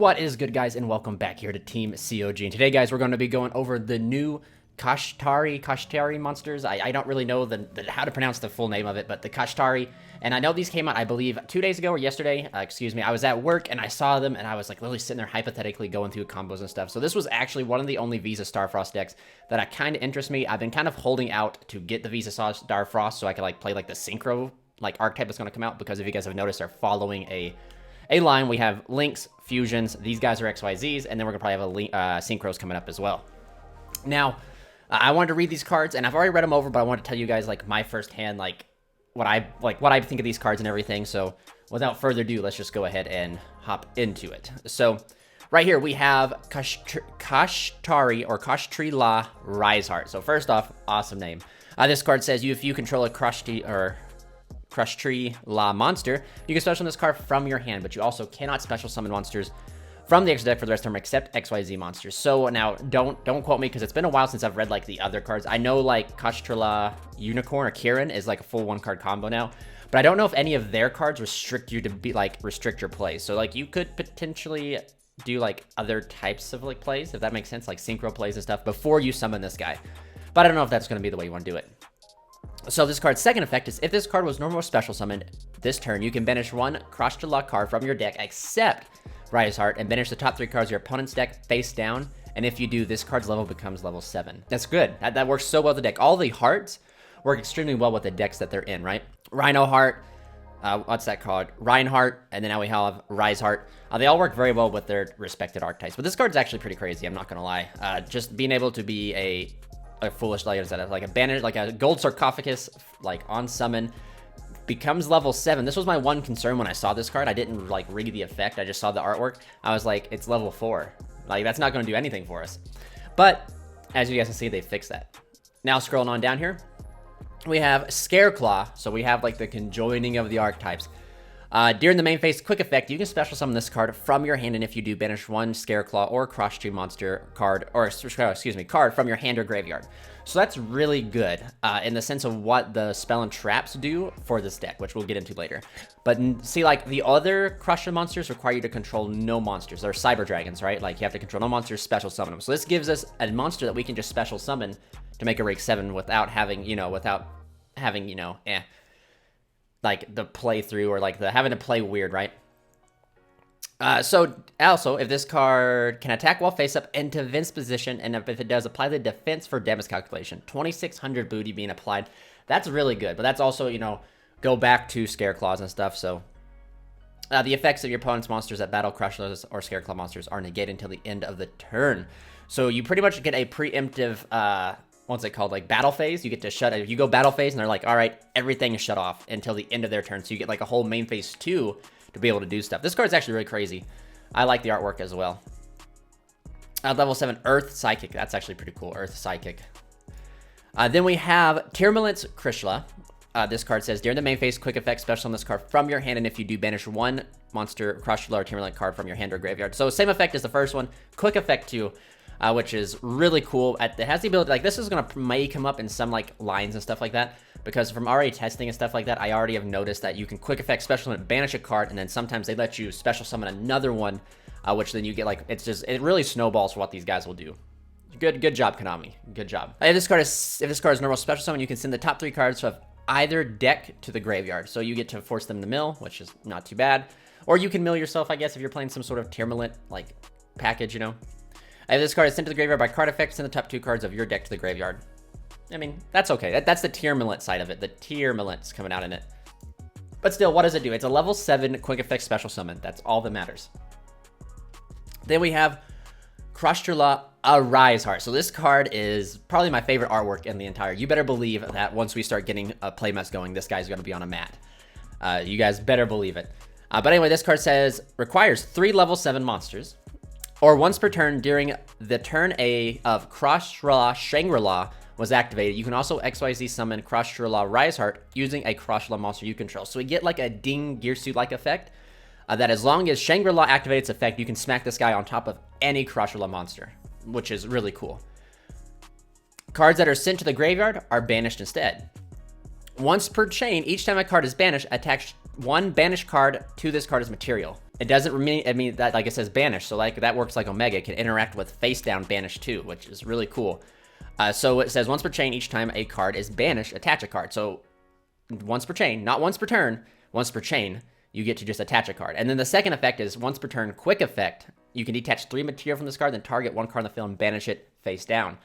What is good, guys, and welcome back here to Team COG. And today, guys, we're going to be going over the new Kashtira monsters. I don't really know how to pronounce the full name of it, but the Kashtira. And I know these came out, I believe, 2 days ago or yesterday. Excuse me. I was at work and I saw them and I was like literally sitting there hypothetically going through combos and stuff. So this was actually one of the only Visa Starfrost decks that kind of interest me. I've been kind of holding out to get the Visa Starfrost so I can like play like the Synchro like archetype that's going to come out, because if you guys have noticed, they're following a line. We have Links, Fusions, these guys are XYZs, and then we're gonna probably have a Synchros coming up as well. Now, I wanted to read these cards, and I've already read them over, but I want to tell you guys like my firsthand what I think of these cards and everything. So without further ado, let's just go ahead and hop into it. So right here we have Kashtri-la Riseheart. So first off, awesome name. This card says if you control a Kshatri-la monster, you can special this card from your hand, but you also cannot special summon monsters from the extra deck for the rest of them except XYZ monsters. So now don't quote me, because it's been a while since I've read like the other cards. I know like Kashtira Unicorn or Kirin is like a full 1-card combo now, but I don't know if any of their cards restrict you to be like restrict your plays. So like you could potentially do like other types of like plays, if that makes sense, like synchro plays and stuff before you summon this guy. But I don't know if that's going to be the way you want to do it. So this card's second effect is if this card was normal special summoned this turn, you can banish one Kashtira card from your deck except Riseheart and banish the top 3 cards of your opponent's deck face down. And if you do, this card's level becomes level 7. That's good. That works so well with the deck. All the hearts work extremely well with the decks that they're in, right? Rhino Heart, what's that called? Reinhardt, and then now we have Riseheart. They all work very well with their respected archetypes. But this card's actually pretty crazy, I'm not gonna lie. Just being able to be a foolish, like I said, like a banish, like a gold sarcophagus, like on summon, becomes level 7. This was my one concern when I saw this card. I didn't like read the effect. I just saw the artwork. I was like, it's level 4. Like that's not going to do anything for us. But as you guys can see, they fixed that. Now scrolling on down here, we have Scareclaw. So we have like the conjoining of the archetypes. During the main phase quick effect, you can special summon this card from your hand, and if you do, banish one Scareclaw or Cross-Tree monster card, or excuse me, card from your hand or graveyard. So that's really good in the sense of what the spell and traps do for this deck, which we'll get into later. But see, like the other Cross-Tree monsters require you to control no monsters. They're Cyber Dragons, right? Like you have to control no monsters, special summon them. So this gives us a monster that we can just special summon to make a rank 7 without having, like the playthrough or like the having to play weird, right? So also, if this card can attack while face up into Vince position, and if it does, apply the defense for damage calculation. 2600 booty being applied. That's really good, but that's also, go back to Scareclaws and stuff. So the effects of your opponent's monsters that battle Crushers or Scareclaw monsters are negated until the end of the turn. So you pretty much get a preemptive what's it called, like battle phase. You get to shut, if you go battle phase and they're like, all right, everything is shut off until the end of their turn. So you get like a whole main phase 2 to be able to do stuff. This card's actually really crazy. I like the artwork as well. Level 7 Earth Psychic. That's actually pretty cool. Earth Psychic. Then we have Tearlaments Kshatri-la. This card says during the main phase quick effect, special on this card from your hand, and if you do, banish one monster Kshatri-la or Tearlaments card from your hand or graveyard. So same effect as the first one, quick effect too. Which is really cool. It has the ability, like this is may come up in some like lines and stuff like that, because from already testing and stuff like that, I already have noticed that you can quick effect special summon, banish a card, and then sometimes they let you special summon another one, which then you get like, it really snowballs for what these guys will do. Good job, Konami. Good job. If this card is normal special summon, you can send the top 3 cards of either deck to the graveyard. So you get to force them to mill, which is not too bad. Or you can mill yourself, I guess, if you're playing some sort of Tearlaments like package, If this card is sent to the graveyard by card effect, send the top 2 cards of your deck to the graveyard. I mean, that's okay. That's the Tearlaments side of it. The Tearlaments coming out in it. But still, what does it do? It's a level 7 quick effect special summon. That's all that matters. Then we have Kashtira Riseheart. So this card is probably my favorite artwork in the entire. You better believe that once we start getting a play mess going, this guy's going to be on a mat. You guys better believe it. But anyway, this card says requires 3 level 7 monsters, or once per turn during the turn A of Kashtira Shangri-La was activated. You can also XYZ summon Kashtira Riseheart using a Kashtira monster you control. So we get like a Ding Gear Suit-like effect that as long as Shangri-La activates its effect, you can smack this guy on top of any Kashtira monster, which is really cool. Cards that are sent to the graveyard are banished instead. Once per chain, each time a card is banished, attach one banished card to this card as material. It doesn't mean that, like, it says banish, so like that works like Omega. It can interact with face down banish too, which is really cool. So it says once per chain, each time a card is banished, attach a card. So once per chain, not once per turn, once per chain, you get to just attach a card. And then the second effect is once per turn, quick effect. You can detach 3 material from this card, then target 1 card in the field and banish it face down.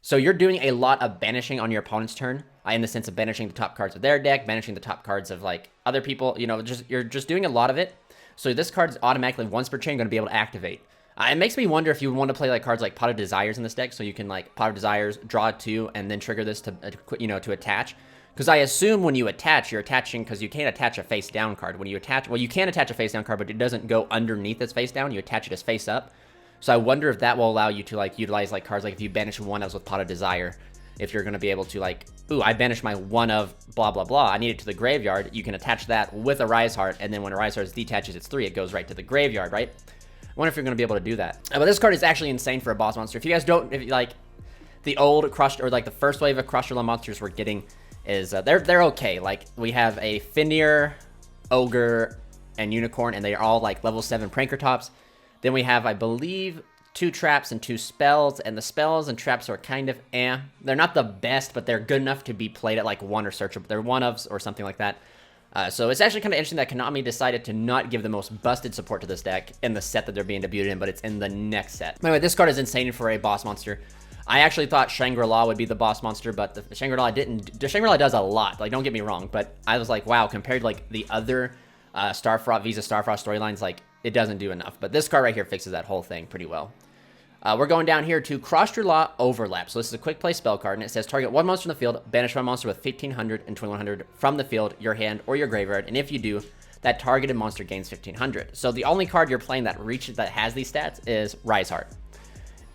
So you're doing a lot of banishing on your opponent's turn, in the sense of banishing the top cards of their deck, banishing the top cards of like other people. You know, you're just doing a lot of it. So this card's automatically once per chain going to be able to activate. It makes me wonder if you would want to play like cards like Pot of Desires in this deck, so you can like Pot of Desires, draw 2, and then trigger this to to attach. Because I assume when you attach, you're attaching because you can't attach a face down card. When you attach, well, you can attach a face down card, but it doesn't go underneath its face down. You attach it as face up. So I wonder if that will allow you to like utilize like cards like if you banish one of with Pot of Desire, if you're going to be able to like, ooh, I banished my one of blah, blah, blah. I need it to the graveyard. You can attach that with a Riseheart, and then when a Riseheart detaches its 3, it goes right to the graveyard, right? I wonder if you're going to be able to do that. But this card is actually insane for a boss monster. If you guys don't, if you like the old crushed or like the first wave of Kashtira monsters we're getting is they're okay. Like we have a Fenrir, Ogre, and Unicorn, and they are all like level 7 Pranker tops. Then we have, I believe, 2 traps and 2 spells, and the spells and traps are kind of They're not the best, but they're good enough to be played at like 1 or searchable. They're 1-ofs or something like that. So it's actually kind of interesting that Konami decided to not give the most busted support to this deck in the set that they're being debuted in, but it's in the next set. Anyway, this card is insane for a boss monster. I actually thought Shangri-La would be the boss monster, but the Shangri-La didn't. The Shangri-La does a lot, like, don't get me wrong, but I was like, wow, compared to like the other Visa Starfrost storylines, like, it doesn't do enough. But this card right here fixes that whole thing pretty well. We're going down here to Kashtira Overlap. So this is a quick play spell card, and it says target 1 monster in the field, banish 1 monster with 1500 and 2100 from the field, your hand, or your graveyard, and if you do, that targeted monster gains 1500. So the only card you're playing that has these stats is Riseheart.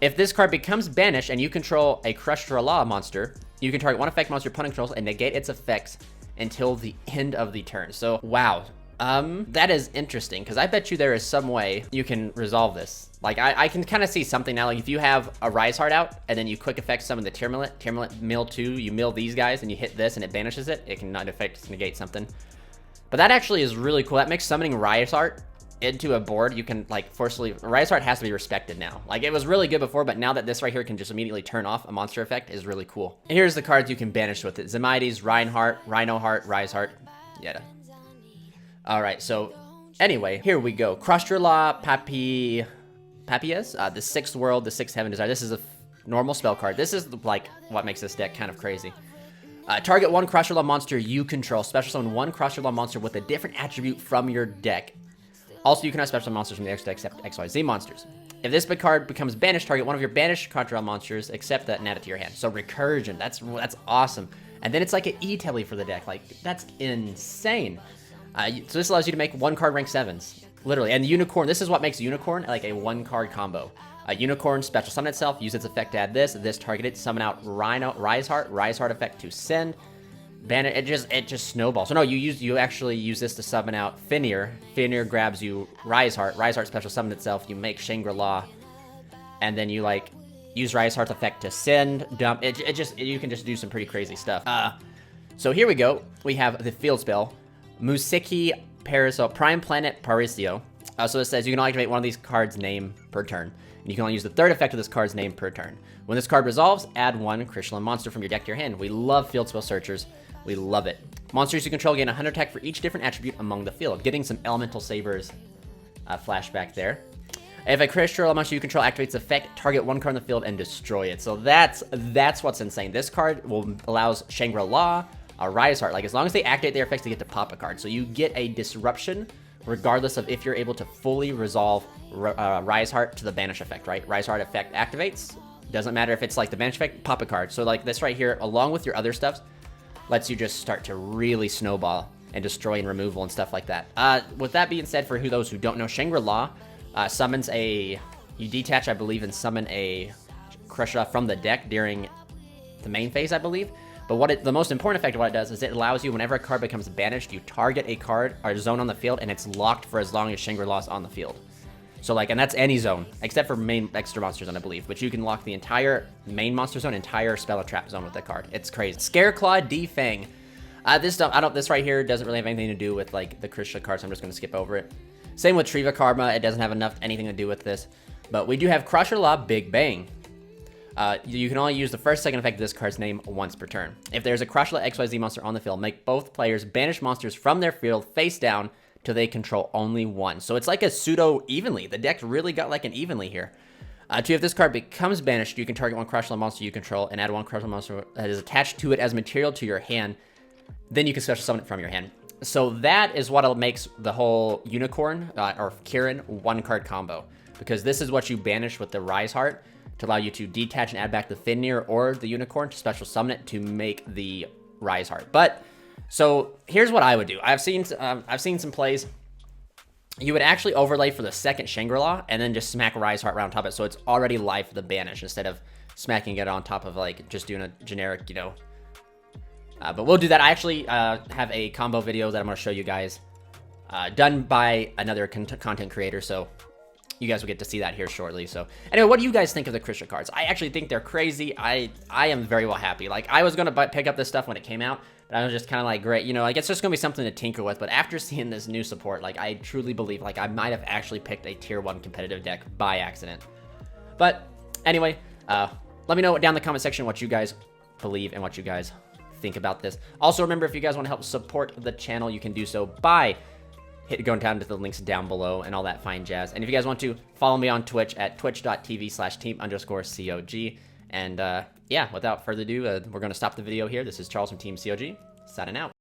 If this card becomes banished and you control a Kashtira monster, you can target 1 effect monster your opponent controls and negate its effects until the end of the turn. So, wow. That is interesting, because I bet you there is some way you can resolve this. Like, I can kind of see something now. Like, if you have a Riseheart out, and then you quick effect summon the Tearlaments mill 2, you mill these guys, and you hit this, and it banishes it. It can not effect negate something. But that actually is really cool. That makes summoning Riseheart into a board, you can, like, forcefully... Riseheart has to be respected now. Like, it was really good before, but now that this right here can just immediately turn off a monster effect is really cool. And here's the cards you can banish with it. Zemides, Reinhardt, Rhinoheart, Riseheart, yeah. Alright, so anyway, here we go. Kashtira Papias, the 6th world, the 6th heaven desire. This is a normal spell card. This is like what makes this deck kind of crazy. Target 1 Kashtira monster you control. Special summon 1 Kashtira monster with a different attribute from your deck. Also, you cannot special summon monsters from the X deck except XYZ monsters. If this card becomes banished, target 1 of your banished Kashtira monsters, except that, and add it to your hand. So recursion, that's awesome. And then it's like an E-Telly for the deck. Like, that's insane. So this allows you to make 1 card rank 7s, literally. And the Unicorn, this is what makes Unicorn like a 1 card combo. Unicorn special summon itself, use its effect to add this targeted, summon out Riseheart effect to send, ban it, it just snowballs. So no, you actually use this to summon out Fenrir. Fenrir grabs you Riseheart special summon itself, you make Shangri-La, and then you like use Riseheart's effect to send, dump, you can just do some pretty crazy stuff. So here we go, we have the field spell, Musiki Pariso, Prime Planet Parisio. So it says you can only activate 1 of these cards' name per turn. And you can only use the 3rd effect of this card's name per turn. When this card resolves, add 1 Kashtira monster from your deck to your hand. We love field spell searchers. We love it. Monsters you control gain 100 attack for each different attribute among the field. Getting some Elemental Sabers flashback there. If a Kashtira monster you control activates effect, target 1 card in the field and destroy it. So that's what's insane. This card allows Shangri-La, Riseheart, like as long as they activate their effects, they get to pop a card. So you get a disruption regardless of if you're able to fully resolve Riseheart to the banish effect, right? Riseheart effect activates. Doesn't matter if it's like the banish effect, pop a card. So like this right here, along with your other stuff, lets you just start to really snowball and destroy and removal and stuff like that. With that being said, for those who don't know, Shangri-La summons you detach, I believe, and summon a Kashtira from the deck during the main phase, I believe. But the most important effect of what it does is it allows you, whenever a card becomes banished, you target a card or zone on the field, and it's locked for as long as Shangri-La's on the field. So like, and that's any zone, except for main extra monster zone, I believe. But you can lock the entire main monster zone, entire spell or trap zone with that card. It's crazy. Scareclaw Defang. This stuff, this right here doesn't really have anything to do with like the Kashtira cards. I'm just going to skip over it. Same with Triva Karma. It doesn't have anything to do with this. But we do have Kshatri-la Big Bang. You can only use the first second effect of this card's name once per turn. If there's a Kshatri-la XYZ monster on the field, make both players banish monsters from their field face down till they control only one. So it's like a pseudo evenly. The deck really got like an evenly here. Two, if this card becomes banished, you can target one Kshatri-la monster you control and add one Kshatri-la monster that is attached to it as material to your hand. Then you can special summon it from your hand. So that is what makes the whole Unicorn or Kirin one card combo. Because this is what you banish with the Riseheart to allow you to detach and add back the Fenrir or the Unicorn to special summon it to make the Riseheart. But so here's what I would do. I've seen some plays. You would actually overlay for the second Shangri-La and then just smack Riseheart right on top of it, so it's already live for the banish instead of smacking it on top of like just doing a generic, you know. But we'll do that. I actually have a combo video that I'm going to show you guys, done by another content creator, so you guys will get to see that here shortly. So anyway, what do you guys think of the Kashtira cards? I actually think they're crazy. I am very well happy. Like, I was going to pick up this stuff when it came out, but I was just kind of like, great, you know, like it's just going to be something to tinker with. But after seeing this new support, like I truly believe like I might have actually picked a tier 1 competitive deck by accident. But anyway, let me know down in the comment section what you guys believe and what you guys think about this. Also, remember, if you guys want to help support the channel, you can do so by going down to the links down below and all that fine jazz. And if you guys want to, follow me on Twitch at twitch.tv/team_COG. And yeah, without further ado, we're going to stop the video here. This is Charles from Team COG, signing out.